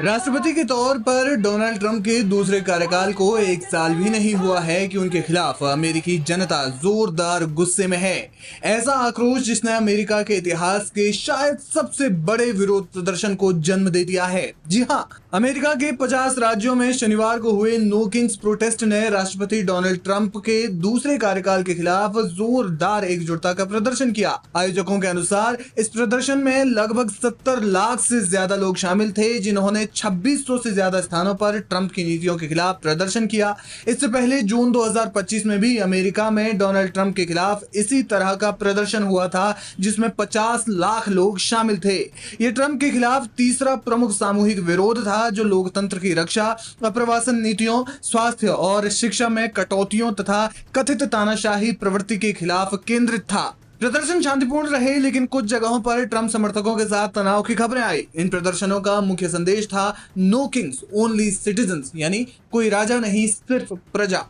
राष्ट्रपति के तौर पर डोनाल्ड ट्रंप के दूसरे कार्यकाल को एक साल भी नहीं हुआ है कि उनके खिलाफ अमेरिकी जनता जोरदार गुस्से में है। ऐसा आक्रोश जिसने अमेरिका के इतिहास के शायद सबसे बड़े विरोध प्रदर्शन को जन्म दे दिया है। जी हाँ, अमेरिका के 50 राज्यों में शनिवार को हुए नो किंग्स प्रोटेस्ट ने राष्ट्रपति डोनाल्ड ट्रंप के दूसरे कार्यकाल के खिलाफ जोरदार एकजुटता का प्रदर्शन किया। आयोजकों के अनुसार इस प्रदर्शन में लगभग 70 लाख से ज्यादा लोग शामिल थे, जिन्होंने 2600 से ज्यादा स्थानों पर ट्रंप की नीतियों के खिलाफ प्रदर्शन किया। इससे पहले जून 2025 में भी अमेरिका में डोनाल्ड ट्रंप के खिलाफ इसी तरह का प्रदर्शन हुआ था, जिसमें 50 लाख लोग शामिल थे। यह ट्रंप के खिलाफ तीसरा प्रमुख सामूहिक विरोध था, जो लोकतंत्र की रक्षा, अप्रवासन नीतियों, स्वास्थ्य और शिक्षा में कटौतियों तथा कथित तानाशाही प्रवृत्ति के खिलाफ केंद्रित था। प्रदर्शन शांतिपूर्ण रहे, लेकिन कुछ जगहों पर ट्रंप समर्थकों के साथ तनाव की खबरें आई। इन प्रदर्शनों का मुख्य संदेश था नो किंग्स ओनली सिटीजन्स, यानी कोई राजा नहीं, सिर्फ प्रजा।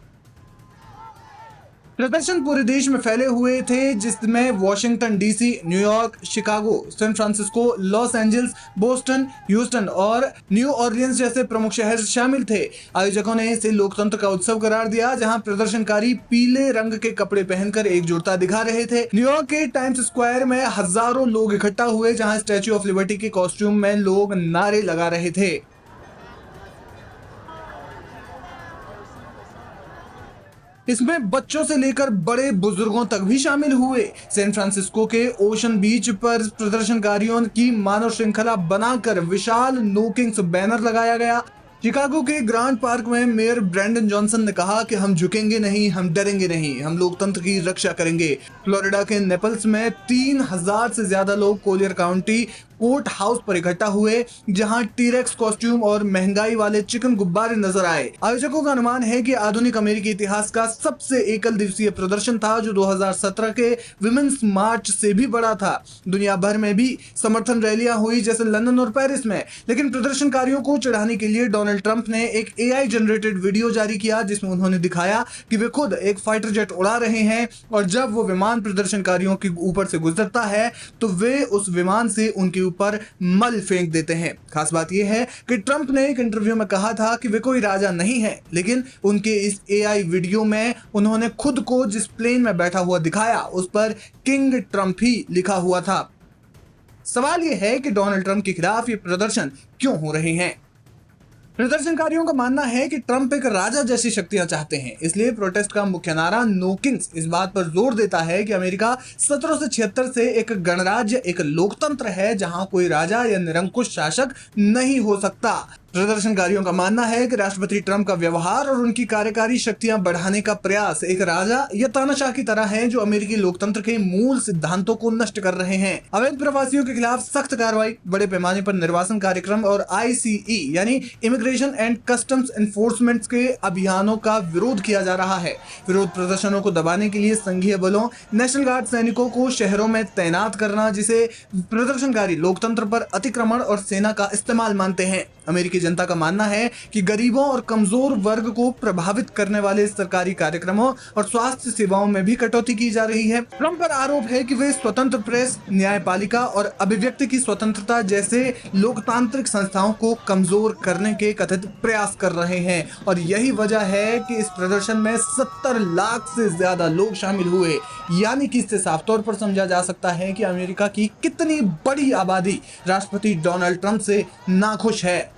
प्रदर्शन पूरे देश में फैले हुए थे, जिसमें Washington DC, New York, Chicago, San Francisco, Los Angeles, Boston, Houston और न्यू ऑरलियंस जैसे प्रमुख शहर शामिल थे। आयोजकों ने इसे लोकतंत्र का उत्सव करार दिया, जहां प्रदर्शनकारी पीले रंग के कपड़े पहनकर एकजुटता दिखा रहे थे। न्यूयॉर्क के टाइम्स स्क्वायर में हजारों लोग इकट्ठा हुए, जहां स्टैच्यू ऑफ लिबर्टी के कॉस्ट्यूम में लोग नारे लगा रहे थे। इसमें बच्चों से लेकर बड़े बुजुर्गों तक भी शामिल हुए। सैन फ्रांसिस्को के ओशन बीच पर प्रदर्शनकारियों की मानव श्रृंखला बनाकर विशाल नो किंग्स बैनर लगाया गया। शिकागो के ग्रांट पार्क में मेयर ब्रैंडन जॉनसन ने कहा कि हम झुकेंगे नहीं, हम डरेंगे नहीं, हम लोकतंत्र की रक्षा करेंगे। फ्लोरिडा के नेपल्स में 3000 से ज्यादा लोग कोलियर काउंटी कोर्ट हाउस पर इकट्ठा हुए, जहां टीरेक्स कॉस्ट्यूम और महंगाई वाले चिकन गुब्बारे नजर आए। आयोजकों का अनुमान है कि आधुनिक अमेरिकी इतिहास का सबसे एकल दिवसीय प्रदर्शन था, जो 2017 के विमेंस मार्च से भी बड़ा था। दुनिया भर में भी समर्थन रैलियां हुई, जैसे लंदन और पेरिस में। लेकिन प्रदर्शनकारियों को चिढ़ाने के लिए डोनाल्ड ट्रंप ने एक AI जनरेटेड वीडियो जारी किया, जिसमें उन्होंने दिखाया कि वे खुद एक फाइटर जेट उड़ा रहे हैं, और जब वो विमान प्रदर्शनकारियों के ऊपर से गुजरता है तो वे उस विमान से उनके पर मल फेंक देते हैं। खास बात यह है कि ट्रंप ने एक इंटरव्यू में कहा था कि वे कोई राजा नहीं है, लेकिन उनके इस AI वीडियो में उन्होंने खुद को जिस प्लेन में बैठा हुआ दिखाया, उस पर किंग ट्रंप ही लिखा हुआ था। सवाल यह है कि डोनाल्ड ट्रंप के खिलाफ ये प्रदर्शन क्यों हो रहे हैं। प्रदर्शनकारियों का मानना है कि ट्रंप एक राजा जैसी शक्तियां चाहते हैं, इसलिए प्रोटेस्ट का मुख्य नारा नो किंग्स इस बात पर जोर देता है कि अमेरिका 1776 से एक गणराज्य, एक लोकतंत्र है, जहां कोई राजा या निरंकुश शासक नहीं हो सकता। प्रदर्शनकारियों का मानना है कि राष्ट्रपति ट्रंप का व्यवहार और उनकी कार्यकारी शक्तियां बढ़ाने का प्रयास एक राजा या तानाशाह की तरह है, जो अमेरिकी लोकतंत्र के मूल सिद्धांतों को नष्ट कर रहे हैं। अवैध प्रवासियों के खिलाफ सख्त कार्रवाई, बड़े पैमाने पर निर्वासन कार्यक्रम और ICE यानी इमिग्रेशन एंड कस्टम्स एनफोर्समेंट के अभियानों का विरोध किया जा रहा है। विरोध प्रदर्शनों को दबाने के लिए संघीय बलों, नेशनल गार्ड सैनिकों को शहरों में तैनात करना, जिसे प्रदर्शनकारी लोकतंत्र पर अतिक्रमण और सेना का इस्तेमाल मानते हैं। अमेरिकी जनता का मानना है कि गरीबों और कमजोर वर्ग को प्रभावित करने वाले सरकारी कार्यक्रमों और स्वास्थ्य सेवाओं में भी कटौती की जा रही है। ट्रंप पर आरोप है कि वे स्वतंत्र प्रेस, न्यायपालिका और अभिव्यक्ति की स्वतंत्रता जैसे लोकतांत्रिक संस्थाओं को कमजोर करने के कथित प्रयास कर रहे हैं, और यही वजह है कि इस प्रदर्शन में 70 लाख से ज्यादा लोग शामिल हुए। यानी कि इससे साफ तौर पर समझा जा सकता है कि अमेरिका की कितनी बड़ी आबादी राष्ट्रपति डोनाल्ड ट्रंप से नाखुश है।